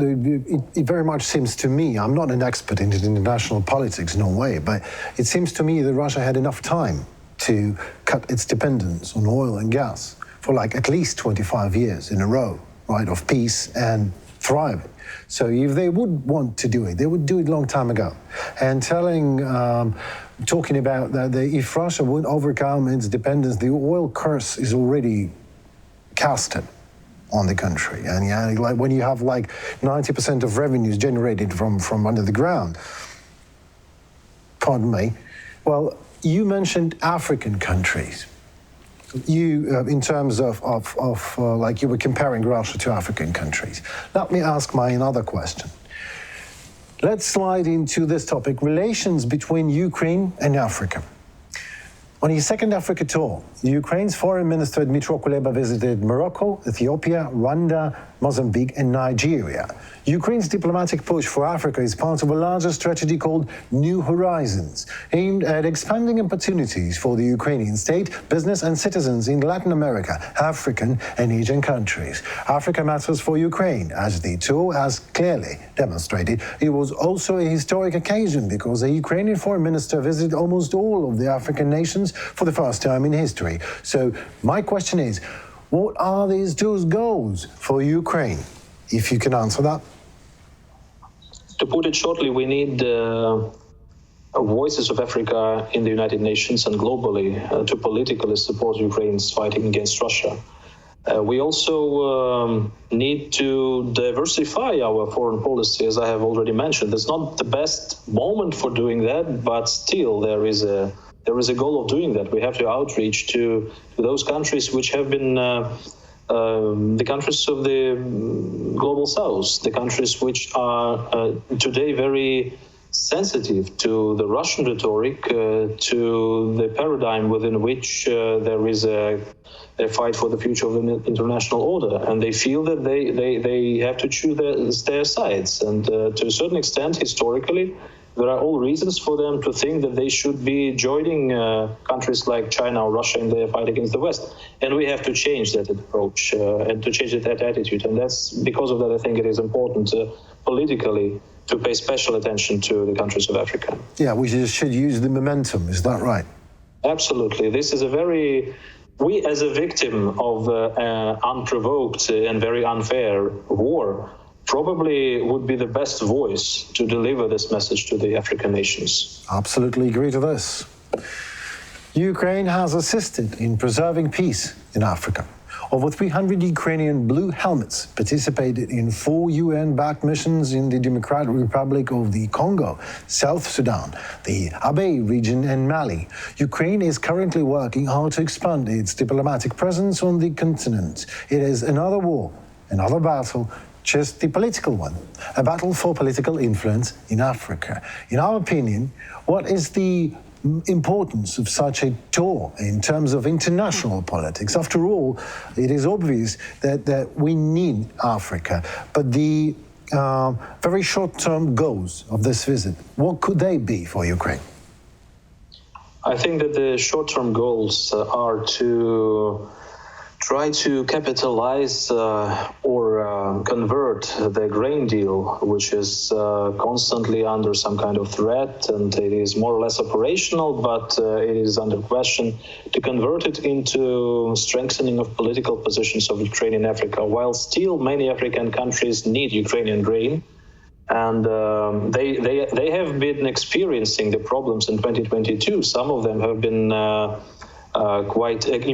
Speaker 1: it very much seems to me, I'm not an expert in international politics, no way, but it seems to me that Russia had enough time to cut its dependence on oil and gas for like at least 25 years in a row, right, of peace and thriving. So if they would want to do it, they would do it a long time ago. And talking about that, if Russia would overcome its dependence, the oil curse is already casted on the country. And yeah, like when you have like 90% of revenues generated from under the ground, pardon me, well, you mentioned African countries. You, in terms of like you were comparing Russia to African countries. Let me ask my another question. Let's slide into this topic, relations between Ukraine and Africa. On his second Africa tour, Ukraine's foreign minister Dmytro Kuleba visited Morocco, Ethiopia, Rwanda, Mozambique and Nigeria. Ukraine's diplomatic push for Africa is part of a larger strategy called New Horizons, aimed at expanding opportunities for the Ukrainian state, business and citizens in Latin America, African and Asian countries. Africa matters for Ukraine, as the tour has clearly demonstrated. It was also a historic occasion because the Ukrainian foreign minister visited almost all of the African nations for the first time in history. So my question is, what are these tour's goals for Ukraine? If you can answer that.
Speaker 2: To put it shortly, we need voices of Africa in the United Nations and globally to politically support Ukraine's fighting against Russia. We also need to diversify our foreign policy, as I have already mentioned. It's not the best moment for doing that, but still there is a goal of doing that. We have to outreach to those countries which have been the countries of the global south, the countries which are today very sensitive to the Russian rhetoric, to the paradigm within which there is a fight for the future of the international order. And they feel that they have to choose their sides. And to a certain extent, historically, there are all reasons for them to think that they should be joining countries like China or Russia in their fight against the West. And we have to change that approach and to change that attitude. And that's because of that, I think it is important politically to pay special attention to the countries of Africa.
Speaker 1: Yeah, we should use the momentum. Is that right?
Speaker 2: Absolutely. This is we as a victim of unprovoked and very unfair war probably would be the best voice to deliver this message to the African nations.
Speaker 1: Absolutely agree to this. Ukraine has assisted in preserving peace in Africa. Over 300 Ukrainian blue helmets participated in 4 UN-backed missions in the Democratic Republic of the Congo, South Sudan, the Abyei region and Mali. Ukraine is currently working hard to expand its diplomatic presence on the continent. It is another war, another battle, just the political one, a battle for political influence in Africa. In our opinion, what is the importance of such a tour in terms of international politics? After all, it is obvious that we need Africa, but the very short-term goals of this visit, what could they be for Ukraine?
Speaker 2: I think that the short-term goals are to try to capitalize or convert the grain deal, which is constantly under some kind of threat, and it is more or less operational, but it is under question, to convert it into strengthening of political positions of Ukraine in Africa, while still many African countries need Ukrainian grain. And they have been experiencing the problems in 2022. Some of them have been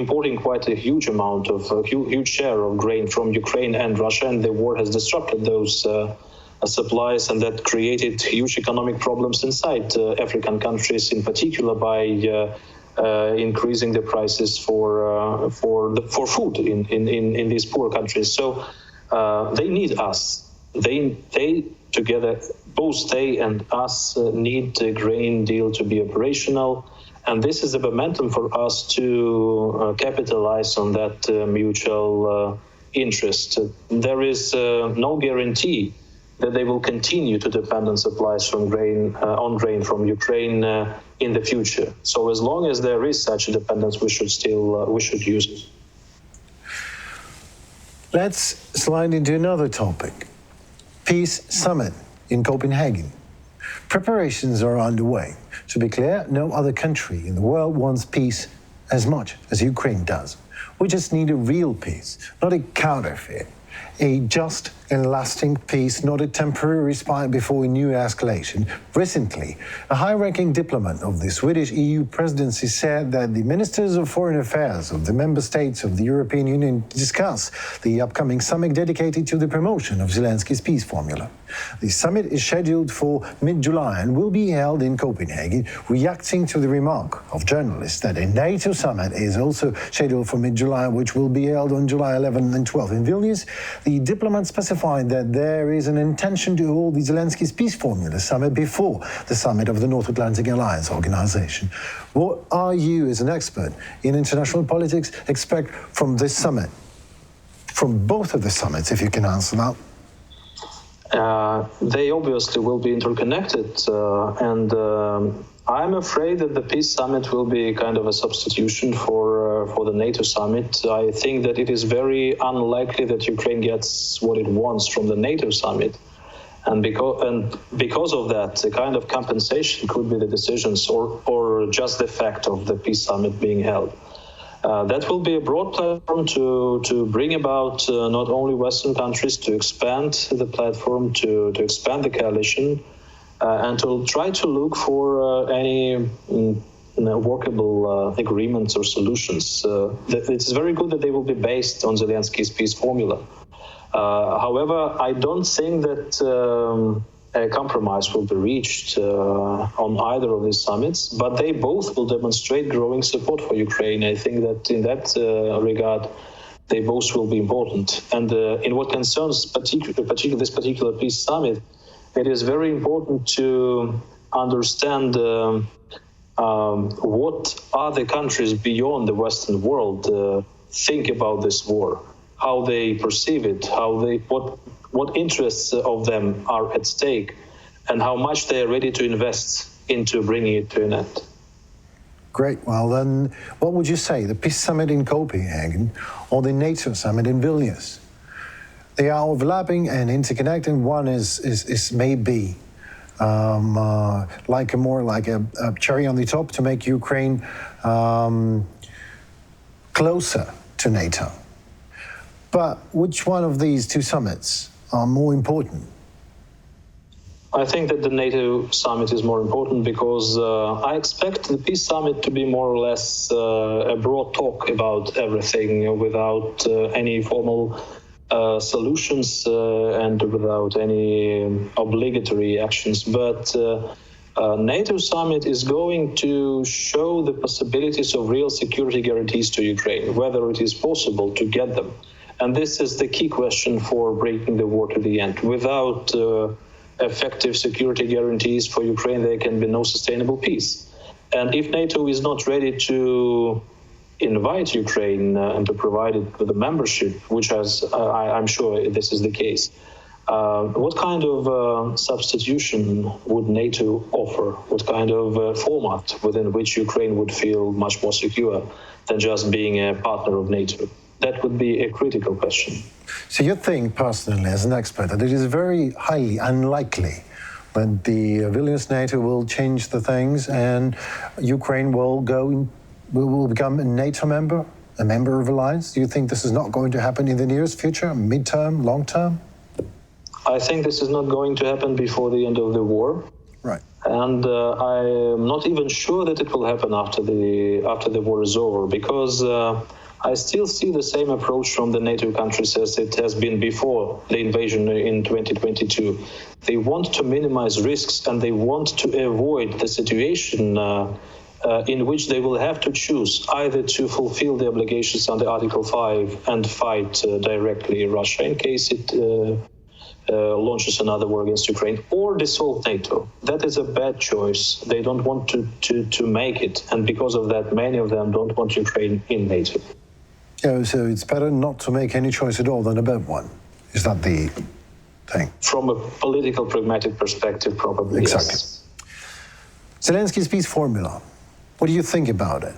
Speaker 2: importing quite a huge amount of huge share of grain from Ukraine and Russia, and the war has disrupted those supplies, and that created huge economic problems inside African countries, in particular by increasing the prices for food in these poor countries. So they need us. They together, both they and us, need the grain deal to be operational. And this is a momentum for us to capitalize on that mutual interest. There is no guarantee that they will continue to depend on supplies from grain from Ukraine in the future. So as long as there is such a dependence, we should use it.
Speaker 1: Let's slide into another topic. Peace Summit in Copenhagen. Preparations are underway. To be clear, no other country in the world wants peace as much as Ukraine does. We just need a real peace, not a counterfeit. A just and lasting peace, not a temporary respite before a new escalation. Recently, a high-ranking diplomat of the Swedish EU presidency said that the ministers of foreign affairs of the member states of the European Union discuss the upcoming summit dedicated to the promotion of Zelensky's peace formula. The summit is scheduled for mid-July and will be held in Copenhagen, reacting to the remark of journalists that a NATO summit is also scheduled for mid-July, which will be held on July 11 and 12 in Vilnius. The diplomat specified notified that there is an intention to hold the Zelensky's peace formula summit before the summit of the North Atlantic Alliance Organization. What are you, as an expert in international politics, expect from this summit? From both of the summits, if you can answer that.
Speaker 2: They obviously will be interconnected, and I'm afraid that the peace summit will be kind of a substitution for the NATO summit. I think that it is very unlikely that Ukraine gets what it wants from the NATO summit, and because of that, the kind of compensation could be the decisions or just the fact of the peace summit being held. That will be a broad platform to bring about not only Western countries to expand the platform, to expand the coalition, and to try to look for any workable agreements or solutions. It's very good that they will be based on Zelensky's peace formula. However, I don't think that a compromise will be reached on either of these summits, but they both will demonstrate growing support for Ukraine. I think that in that regard, they both will be important. And in what concerns this particular peace summit, it is very important to understand what other countries beyond the Western world think about this war, how they perceive it, what interests of them are at stake, and how much they are ready to invest into bringing it to an end.
Speaker 1: Great. Well, then, what would you say, the peace summit in Copenhagen or the NATO summit in Vilnius? They are overlapping and interconnected. One is maybe like a cherry on the top to make Ukraine closer to NATO. But which one of these two summits are more important?
Speaker 2: I think that the NATO summit is more important because I expect the peace summit to be more or less a broad talk about everything without any formal solutions and without any obligatory actions. But NATO summit is going to show the possibilities of real security guarantees to Ukraine, whether it is possible to get them. And this is the key question for breaking the war to the end. Without effective security guarantees for Ukraine, there can be no sustainable peace. And if NATO is not ready to invite Ukraine and to provide it with a membership, which I'm sure this is the case, what kind of substitution would NATO offer? What kind of format within which Ukraine would feel much more secure than just being a partner of NATO? That would be a critical question.
Speaker 1: So you think personally, as an expert, that it is very highly unlikely that the Vilnius NATO will change the things and Ukraine will become a NATO member, a member of alliance? Do you think this is not going to happen in the nearest future, mid-term, long-term?
Speaker 2: I think this is not going to happen before the end of the war.
Speaker 1: Right.
Speaker 2: And I'm not even sure that it will happen after the war is over, because I still see the same approach from the NATO countries as it has been before the invasion in 2022. They want to minimize risks and they want to avoid the situation in which they will have to choose either to fulfill the obligations under Article 5 and fight directly Russia in case it launches another war against Ukraine, or dissolve NATO. That is a bad choice. They don't want to make it. And because of that, many of them don't want Ukraine in NATO.
Speaker 1: Yeah, so it's better not to make any choice at all than a bad one. Is that the thing?
Speaker 2: From a political, pragmatic perspective, probably,
Speaker 1: exactly.
Speaker 2: Yes.
Speaker 1: Zelensky's peace formula. What do you think about it?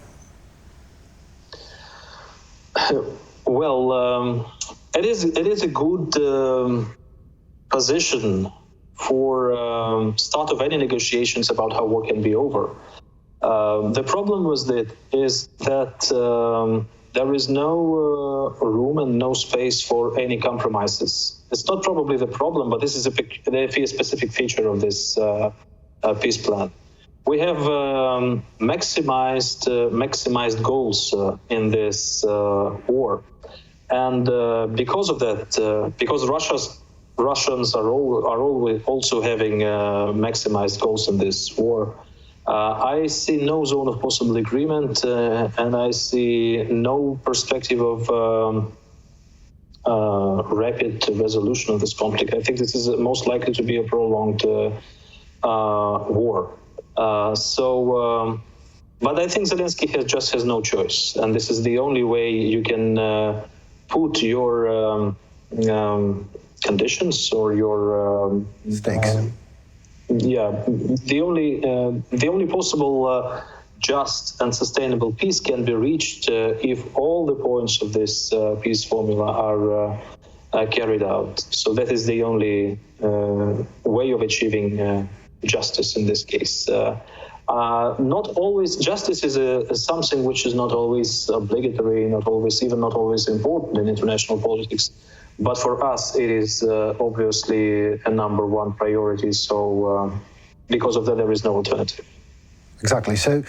Speaker 2: Well, it is a good position for start of any negotiations about how war can be over. The problem is that there is no room and no space for any compromises. It's not probably the problem, but this is a specific feature of this peace plan. We have maximized goals in this war, and because of that, because Russians are always also having maximized goals in this war, I see no zone of possible agreement, and I see no perspective of rapid resolution of this conflict. I think this is most likely to be a prolonged war. But I think Zelensky has no choice, and this is the only way you can put your conditions or your
Speaker 1: stakes.
Speaker 2: The only possible just and sustainable peace can be reached if all the points of this peace formula are carried out. So that is the only way of achieving justice in this case. Not always, justice is something which is not always obligatory, not always important in international politics. But for us, it is obviously a number one priority. So because of that, there is no alternative.
Speaker 1: Exactly. So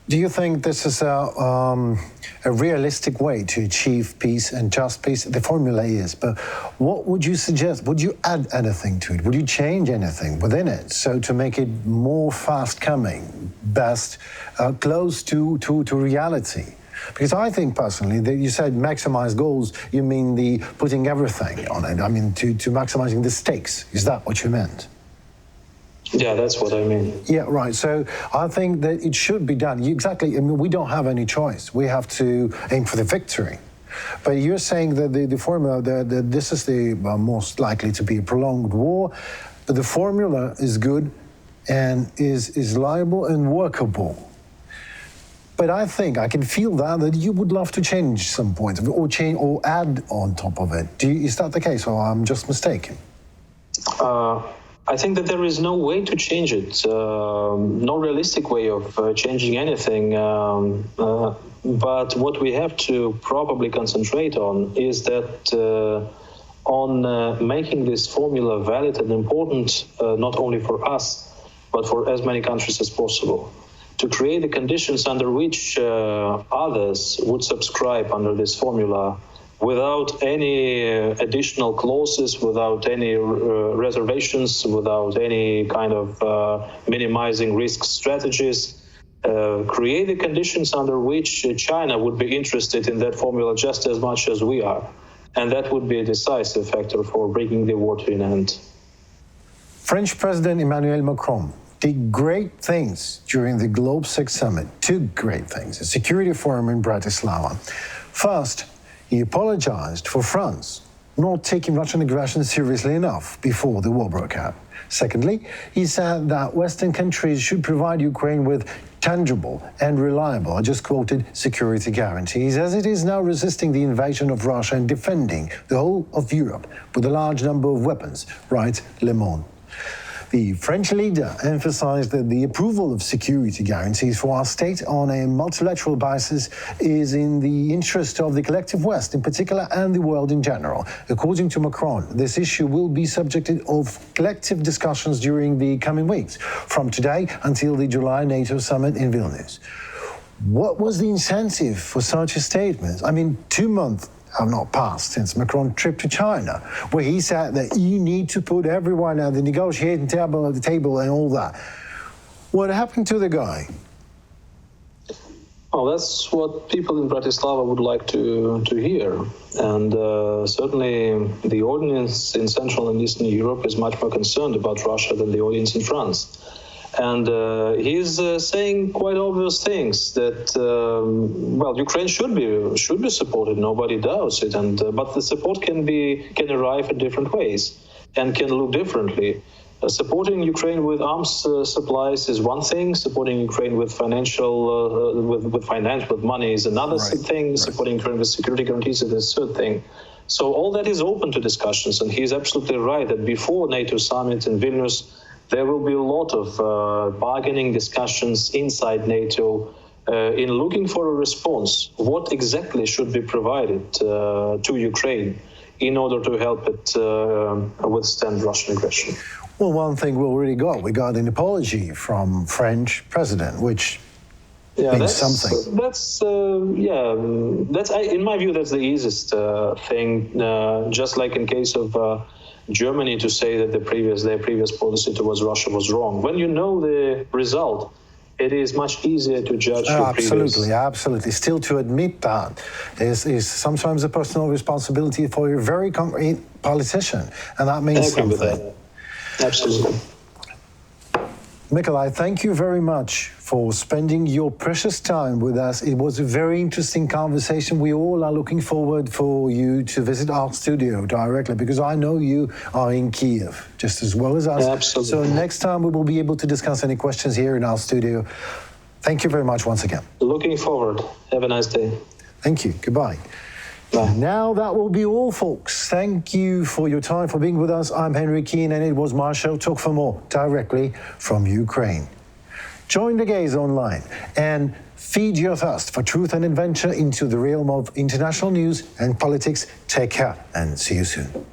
Speaker 1: do you think this is a realistic way to achieve peace and just peace? The formula is, but what would you suggest? Would you add anything to it? Would you change anything within it so to make it more fast-coming, best, close to reality? Because I think personally that you said maximize goals, you mean the putting everything on it. I mean to maximizing the stakes. Is that what you meant?
Speaker 2: Yeah, that's what I mean.
Speaker 1: Yeah, right. So I think that it should be done. Exactly. I mean, we don't have any choice. We have to aim for the victory. But you're saying that the formula, that this is the most likely to be a prolonged war, but the formula is good and is liable and workable. But I think I can feel that you would love to change some points or change or add on top of it. Is that the case, or I'm just mistaken?
Speaker 2: I think that there is no way to change it, no realistic way of changing anything. But what we have to probably concentrate on is that on making this formula valid and important, not only for us, but for as many countries as possible, to create the conditions under which others would subscribe under this formula without any additional clauses, without any reservations, without any kind of minimizing risk strategies, create the conditions under which China would be interested in that formula just as much as we are. And that would be a decisive factor for bringing the war to an end.
Speaker 1: French President Emmanuel Macron did great things during the Globe 6 summit, two great things, a security forum in Bratislava. First, he apologized for France not taking Russian aggression seriously enough before the war broke out. Secondly, he said that Western countries should provide Ukraine with tangible and reliable, I just quoted, security guarantees, as it is now resisting the invasion of Russia and defending the whole of Europe with a large number of weapons, writes Le Monde. The French leader emphasized that the approval of security guarantees for our state on a multilateral basis is in the interest of the collective West in particular and the world in general. According to Macron, this issue will be subject of collective discussions during the coming weeks, from today until the July NATO summit in Vilnius. What was the incentive for such a statement? I mean, 2 months have not passed since Macron's trip to China, where he said that you need to put everyone at the negotiating table and all that. What happened to the guy?
Speaker 2: Well, that's what people in Bratislava would like to hear. And certainly the audience in Central and Eastern Europe is much more concerned about Russia than the audience in France. And he's saying quite obvious things that, well, Ukraine should be supported. Nobody doubts it, but the support can arrive in different ways and can look differently. Supporting Ukraine with arms supplies is one thing. Supporting Ukraine with with money is another thing. Right. Supporting Ukraine with security guarantees is a third thing. So all that is open to discussions, and he's absolutely right that before NATO summit in Vilnius, there will be a lot of bargaining discussions inside NATO in looking for a response. What exactly should be provided to Ukraine in order to help it withstand Russian aggression?
Speaker 1: Well, one thing we already got. We got an apology from French president, which means something.
Speaker 2: That's in my view, that's the easiest thing. Just like in case of Germany to say that their previous policy towards Russia was wrong. When you know the result, it is much easier to judge your
Speaker 1: Absolutely, absolutely. Still, to admit that is sometimes a personal responsibility for a very concrete politician, and that means something.
Speaker 2: That. Absolutely.
Speaker 1: Mykola, thank you very much for spending your precious time with us. It was a very interesting conversation. We all are looking forward for you to visit our studio directly, because I know you are in Kiev just as well as us.
Speaker 2: Absolutely.
Speaker 1: So next time we will be able to discuss any questions here in our studio. Thank you very much once again.
Speaker 2: Looking forward. Have a nice day.
Speaker 1: Thank you. Goodbye.
Speaker 2: Bye.
Speaker 1: Now that will be all, folks. Thank you for your time, for being with us. I'm Henry Keane, and it was my show, Talk for More, directly from Ukraine. Join the gaze online and feed your thirst for truth and adventure into the realm of international news and politics. Take care and see you soon.